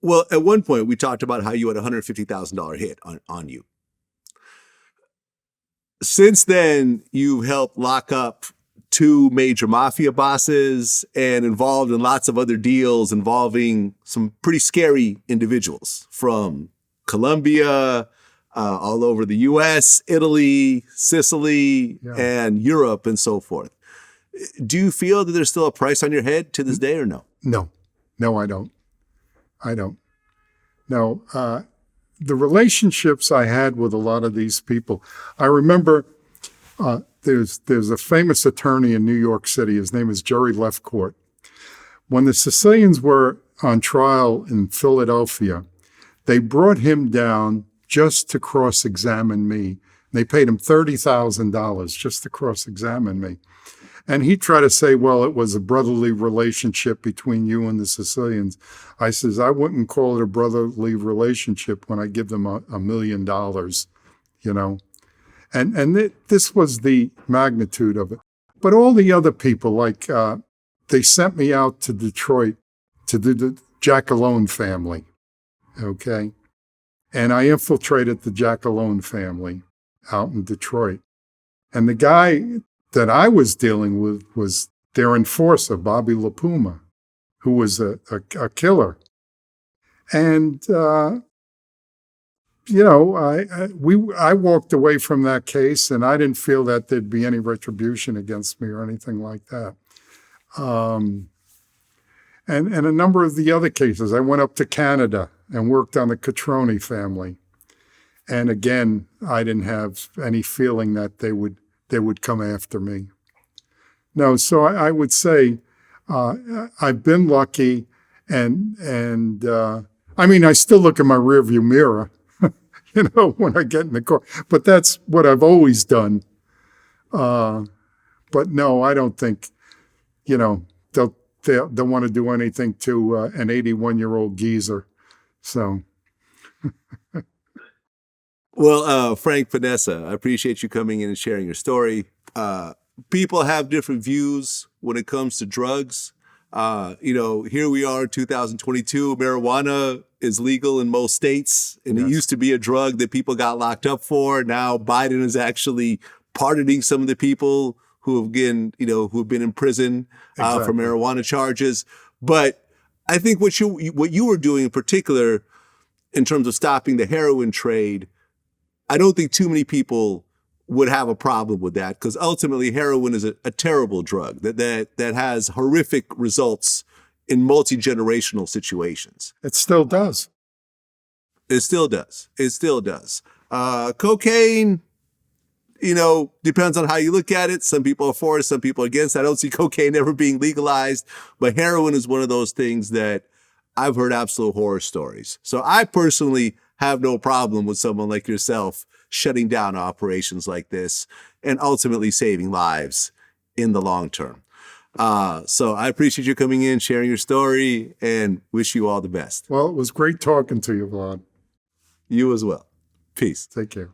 Well, at one point we talked about how you had a $150,000 hit on you. Since then, you've helped lock up 2 major mafia bosses and involved in lots of other deals involving some pretty scary individuals from Colombia, all over the US, Italy, Sicily, and Europe, and so forth. Do you feel that there's still a price on your head to this day or no? No, I don't. No, the relationships I had with a lot of these people, I remember there's a famous attorney in New York City. His name is Jerry Lefcourt. When the Sicilians were on trial in Philadelphia, they brought him down just to cross-examine me. They paid him $30,000 just to cross-examine me. And he tried to say, well, it was a brotherly relationship between you and the Sicilians. I says, I wouldn't call it a brotherly relationship when I give them $1 million, you know. And this was the magnitude of it. But all the other people, like they sent me out to Detroit to the Giacalone family, okay? And I infiltrated the Giacalone family out in Detroit. And the guy that I was dealing with was their enforcer, Bobby LaPuma, who was a killer. And, you know, I walked away from that case, and I didn't feel that there'd be any retribution against me or anything like that. And a number of the other cases, I went up to Canada and worked on the Catroni family. And again, I didn't have any feeling that they would come after me. No, so I would say I've been lucky, and I mean, I still look in my rearview mirror, you know, when I get in the car. But that's what I've always done. But no, I don't think, you know, they'll want to do anything to an 81-year-old geezer. So. Well, Frank, Panessa, I appreciate you coming in and sharing your story. People have different views when it comes to drugs. You know, here we are in 2022, marijuana is legal in most states, and it used to be a drug that people got locked up for. Now Biden is actually pardoning some of the people who have been in prison for marijuana charges. But I think what you were doing in particular, in terms of stopping the heroin trade, I don't think too many people would have a problem with that, because ultimately heroin is a terrible drug that has horrific results in multi-generational situations. It still does. It still does. It still does. Cocaine, you know, depends on how you look at it. Some people are for it, some people are against it. I don't see cocaine ever being legalized, but heroin is one of those things that I've heard absolute horror stories. So I personally have no problem with someone like yourself shutting down operations like this and ultimately saving lives in the long term. So I appreciate you coming in, sharing your story, and wish you all the best. Well, it was great talking to you, Vlad. You as well. Peace. Take care.